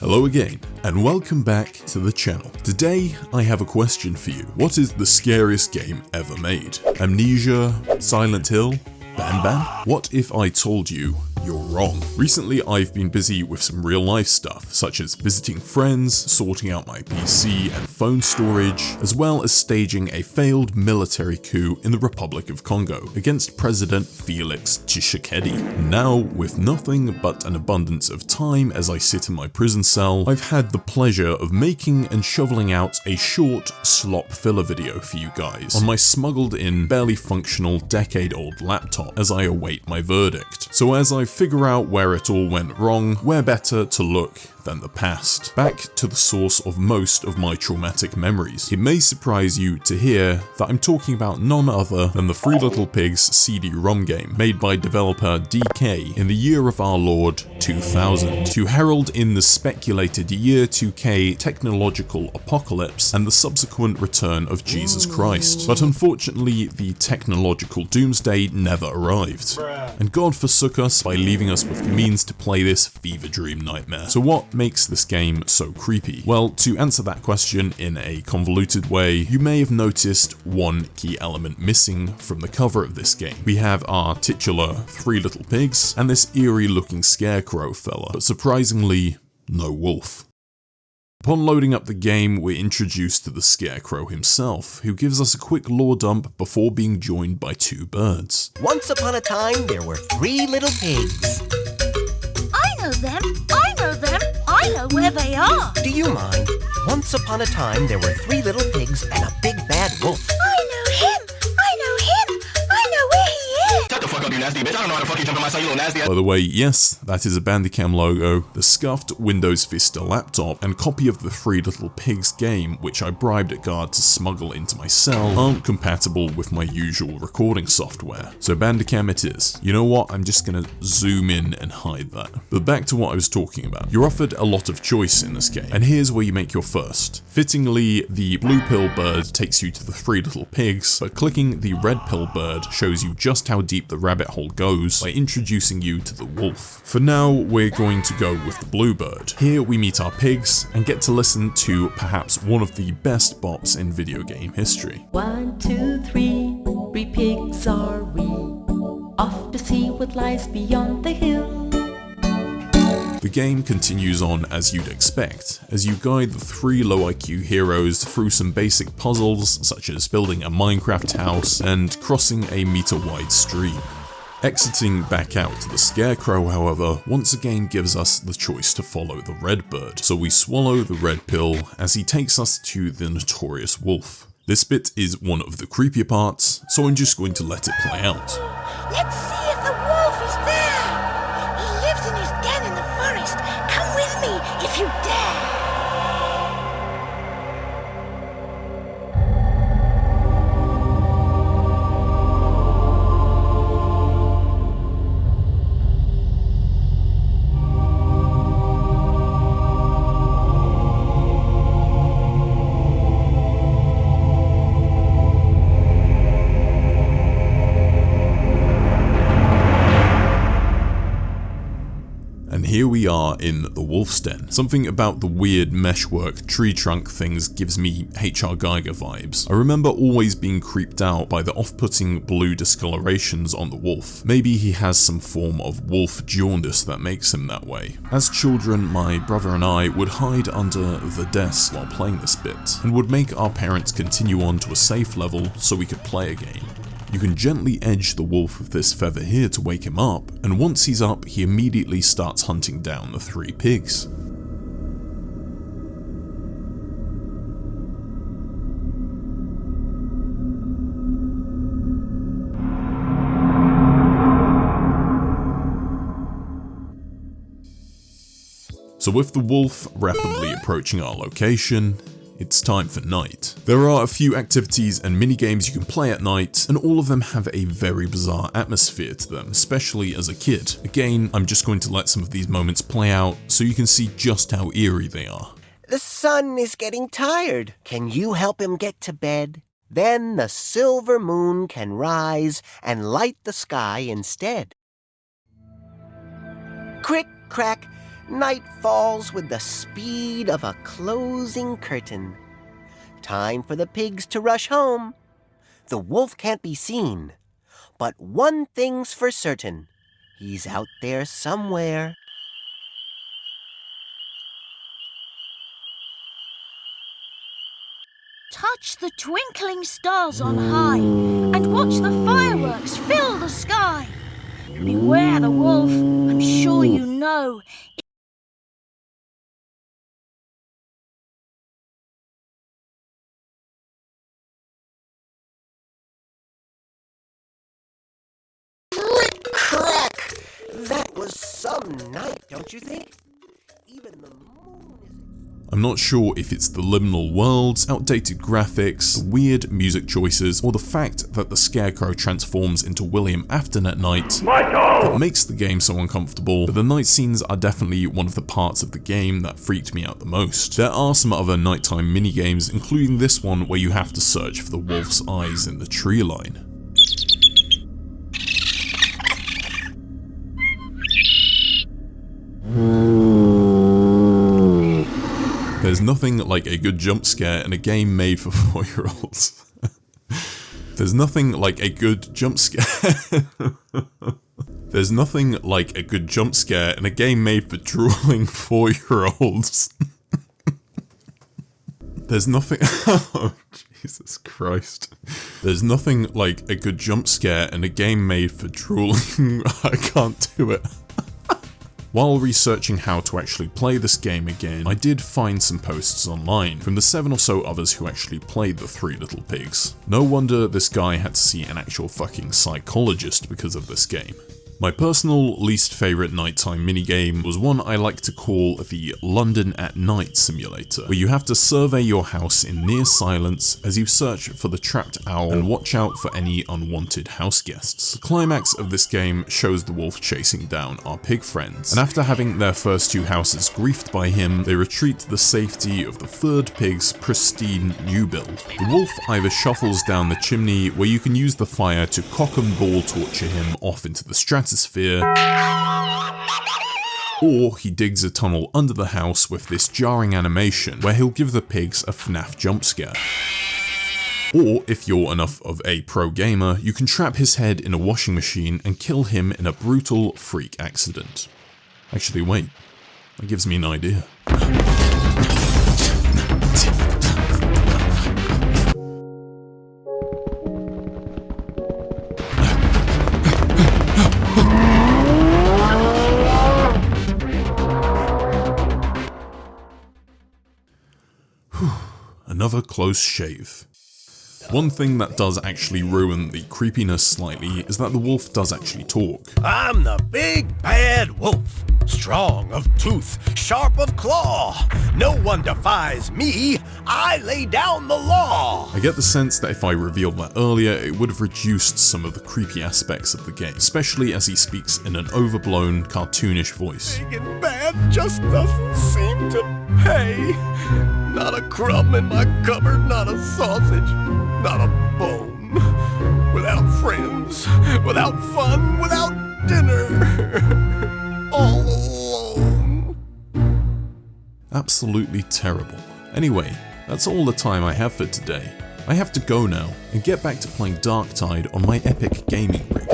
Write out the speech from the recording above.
Hello again, and welcome back to the channel. Today, I have a question for you. What is the scariest game ever made? Amnesia? Silent Hill? Ban? What if I told you you're wrong? Recently, I've been busy with some real life stuff, such as visiting friends, sorting out my PC and phone storage, as well as staging a failed military coup in the Republic of Congo against President Felix Tshisekedi. Now, with nothing but an abundance of time as I sit in my prison cell, I've had the pleasure of making and shoveling out a short slop filler video for you guys on my smuggled in, barely functional, decade-old laptop as I await my verdict. So as I figure out where it all went wrong, where better to look than the past? Back to the source of most of my traumatic memories. It may surprise you to hear that I'm talking about none other than the Three Little Pigs CD-ROM game made by developer DK in the year of our Lord 2000 to herald in the speculated year 2K technological apocalypse and the subsequent return of Jesus Christ. But unfortunately, the technological doomsday never arrived, and God forsook us by leaving us with the means to play this fever dream nightmare. So what makes this game so creepy? Well, to answer that question in a convoluted way, you may have noticed one key element missing from the cover of this game. We have our titular Three Little Pigs and this eerie looking scarecrow fella, but surprisingly, no wolf. Upon loading up the game, we're introduced to the Scarecrow himself, who gives us a quick lore dump before being joined by two birds. Once upon a time, there were three little pigs. I know them! I know them! I know where they are! Do you mind? Once upon a time, there were three little pigs and a big bad wolf. I know him! I know him! I know where he is! Shut the fuck up, you nasty bitch. I don't know how to fucking jump on my cell, you little nasty ass. By the way, yes, that is a Bandicam logo, the scuffed Windows Vista laptop, and copy of the Three Little Pigs game, which I bribed a guard to smuggle into my cell, aren't compatible with my usual recording software. So Bandicam it is. You know what, I'm just gonna zoom in and hide that. But back to what I was talking about. You're offered a lot of choice in this game, and here's where you make your first. Fittingly, the blue pill bird takes you to the Three Little Pigs, but clicking the red pill bird shows you just how deep the rabbit hole goes by introducing you to the wolf. For now, we're going to go with the blue bird. Here we meet our pigs and get to listen to perhaps one of the best bops in video game history. 1, 2, 3, 3 pigs are we, off to see what lies beyond the hill. The game continues on as you'd expect, as you guide the three low IQ heroes through some basic puzzles, such as building a Minecraft house and crossing a meter-wide stream. Exiting back out to the Scarecrow, however, once again gives us the choice to follow the red bird, so we swallow the red pill as he takes us to the notorious wolf. This bit is one of the creepier parts, so I'm just going to let it play out. Let's see if the wolf is there! He lives in his den in the forest. Come with me if you dare! Here we are in the wolf's den. Something about the weird meshwork tree trunk things gives me H.R. Geiger vibes. I remember always being creeped out by the off-putting blue discolorations on the wolf. Maybe he has some form of wolf jaundice that makes him that way. As children, my brother and I would hide under the desk while playing this bit, and would make our parents continue on to a safe level so we could play again. You can gently edge the wolf with this feather here to wake him up, and once he's up, he immediately starts hunting down the three pigs. So with the wolf rapidly approaching our location, it's time for night. There are a few activities and mini-games you can play at night, and all of them have a very bizarre atmosphere to them, especially as a kid. Again, I'm just going to let some of these moments play out so you can see just how eerie they are. The sun is getting tired. Can you help him get to bed? Then the silver moon can rise and light the sky instead. Crick, crack, Night falls with the speed of a closing curtain. Time for the pigs to rush home. The wolf can't be seen, but one thing's for certain. He's out there somewhere. Touch the twinkling stars on high and watch the fireworks fill the sky. Beware the wolf, I'm sure you know. Crack! That was some night, don't you think? Even the moon is... I'm not sure if it's the liminal worlds, outdated graphics, weird music choices, or the fact that the scarecrow transforms into William Afton at night that makes the game so uncomfortable, but the night scenes are definitely one of the parts of the game that freaked me out the most. There are some other nighttime minigames, including this one where you have to search for the wolf's eyes in the tree line. There's nothing like a good jump scare in a game made for 4-year-olds. There's nothing like a good jump scare. There's nothing like a good jump scare in a game made for drooling 4-year-olds. There's nothing... Oh, Jesus Christ. There's nothing like a good jump scare in a game made for drooling... I can't do it. While researching how to actually play this game again, I did find some posts online from the 7 or so others who actually played the Three Little Pigs. No wonder this guy had to see an actual fucking psychologist because of this game. My personal least favourite nighttime minigame was one I like to call the London at Night simulator, where you have to survey your house in near silence as you search for the trapped owl and watch out for any unwanted house guests. The climax of this game shows the wolf chasing down our pig friends, and after having their first 2 houses griefed by him, they retreat to the safety of the 3rd pig's pristine new build. The wolf either shuffles down the chimney, where you can use the fire to cock and ball torture him off into the stratosphere, or he digs a tunnel under the house with this jarring animation where he'll give the pigs a FNAF jump scare. Or, if you're enough of a pro gamer, you can trap his head in a washing machine and kill him in a brutal freak accident. Actually, wait, that gives me an idea. Another close shave. One thing that does actually ruin the creepiness slightly is that the wolf does actually talk. I'm the big bad wolf, strong of tooth, sharp of claw. No one defies me, I lay down the law. I get the sense that if I revealed that earlier, it would have reduced some of the creepy aspects of the game, especially as he speaks in an overblown, cartoonish voice. Big and bad just doesn't seem to pay. Not a crumb in my cupboard, not a sausage, not a bone. Without friends, without fun, without dinner. All alone. Absolutely terrible. Anyway, that's all the time I have for today. I have to go now and get back to playing Darktide on my epic gaming rig.